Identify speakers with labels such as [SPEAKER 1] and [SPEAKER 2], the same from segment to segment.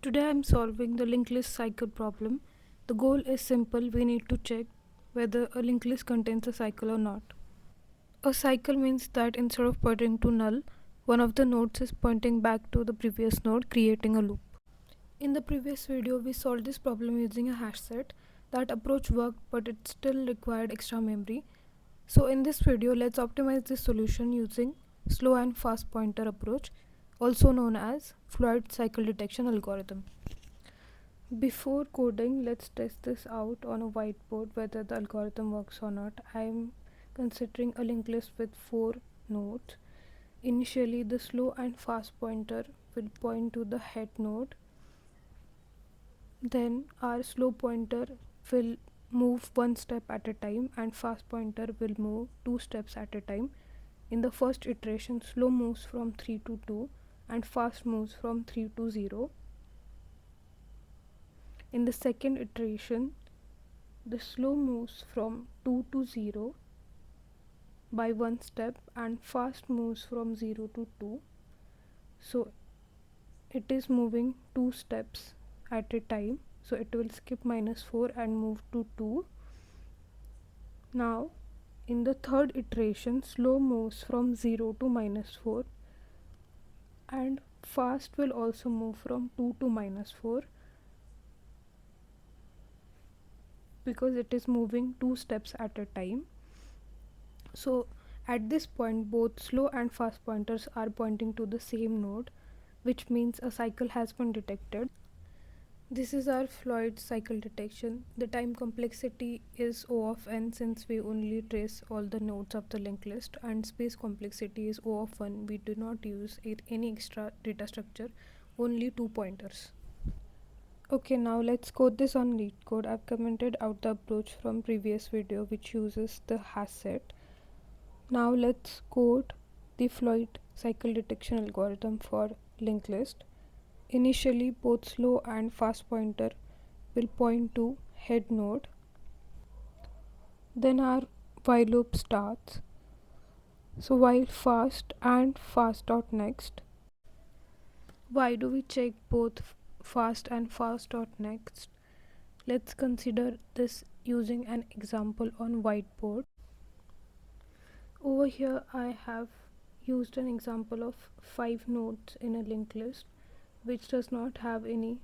[SPEAKER 1] Today I am solving the linked list cycle problem. The goal is simple. We need to check whether a linked list contains a cycle or not. A cycle means that instead of pointing to null, one of the nodes is pointing back to the previous node, creating a loop. In the previous video, we solved this problem using a hash set. That approach worked, but it still required extra memory. So in this video, let's optimize this solution using slow and fast pointer approach, also known as Floyd cycle detection algorithm. Before coding, let's test this out on a whiteboard whether the algorithm works or not. I'm considering a linked list with 4 nodes. Initially, the slow and fast pointer will point to the head node. Then our slow pointer will move one step at a time and fast pointer will move 2 steps at a time. In the first iteration, slow moves from 3 to 2 and fast moves from 3 to 0. In the second iteration, the slow moves from 2 to 0 by one step and fast moves from 0 to 2. So it is moving 2 steps at a time. So it will skip -4 and move to 2. Now in the third iteration, slow moves from 0 to -4 and fast will also move from 2 to -4 because it is moving 2 steps at a time. So at this point, both slow and fast pointers are pointing to the same node, which means a cycle has been detected. This is our Floyd cycle detection. The time complexity is O of n since we only trace all the nodes of the linked list, and space complexity is O of 1. We do not use any extra data structure, only 2 pointers. Okay, now let's code this on Leetcode. I've commented out the approach from previous video which uses the hash set. Now let's code the Floyd cycle detection algorithm for linked list. Initially, both slow and fast pointer will point to head node. Then our while loop starts. So while fast and fast dot next. Why do we check both fast and fast dot next? Let's consider this using an example on whiteboard. Over here I have used an example of 5 nodes in a linked list which does not have any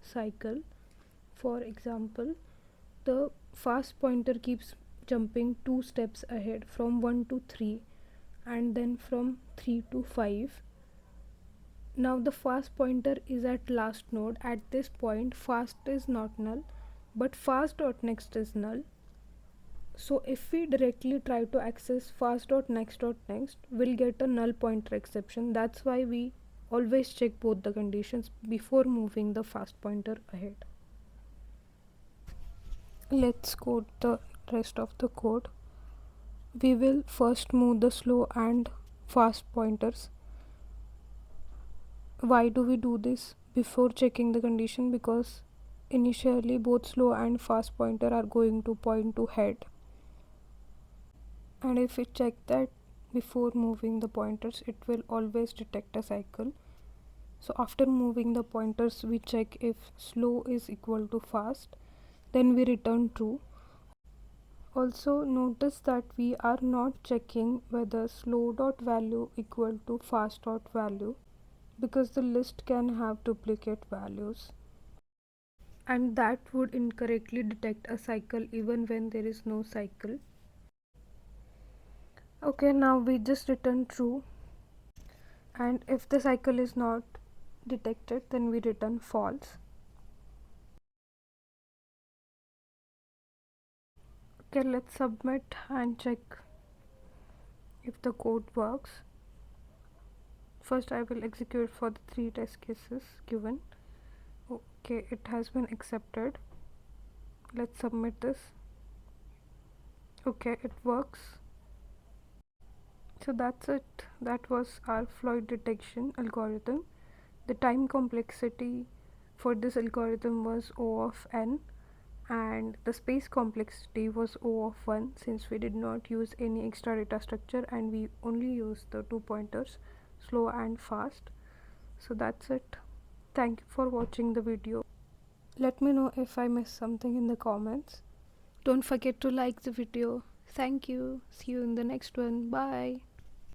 [SPEAKER 1] cycle. For example, the fast pointer keeps jumping 2 steps ahead from 1 to 3 and then from 3 to 5. Now the fast pointer is at last node. At this point, fast is not null, but fast dot next is null. So if we directly try to access fast dot next, we'll get a null pointer exception. That's why we always check both the conditions before moving the fast pointer ahead. Let's code the rest of the code. We will first move the slow and fast pointers. Why do we do this before checking the condition? Because initially both slow and fast pointer are going to point to head, and if we check that before moving the pointers, it will always detect a cycle. So after moving the pointers, we check if slow is equal to fast, then we return true. Also notice that we are not checking whether slow dot value equal to fast dot value, because the list can have duplicate values and that would incorrectly detect a cycle even when there is no cycle. Okay, now we just return true, and if the cycle is not detected, then we return false. Okay, let's submit and check if the code works. First I will execute for the 3 test cases given. Okay, it has been accepted. Let's submit this. Okay, it works. So that's it. That was our Floyd detection algorithm. The time complexity for this algorithm was O of n, and the space complexity was O of 1 since we did not use any extra data structure and we only used the 2 pointers, slow and fast. So that's it. Thank you for watching the video. Let me know if I missed something in the comments. Don't forget to like the video. Thank you. See you in the next one. Bye.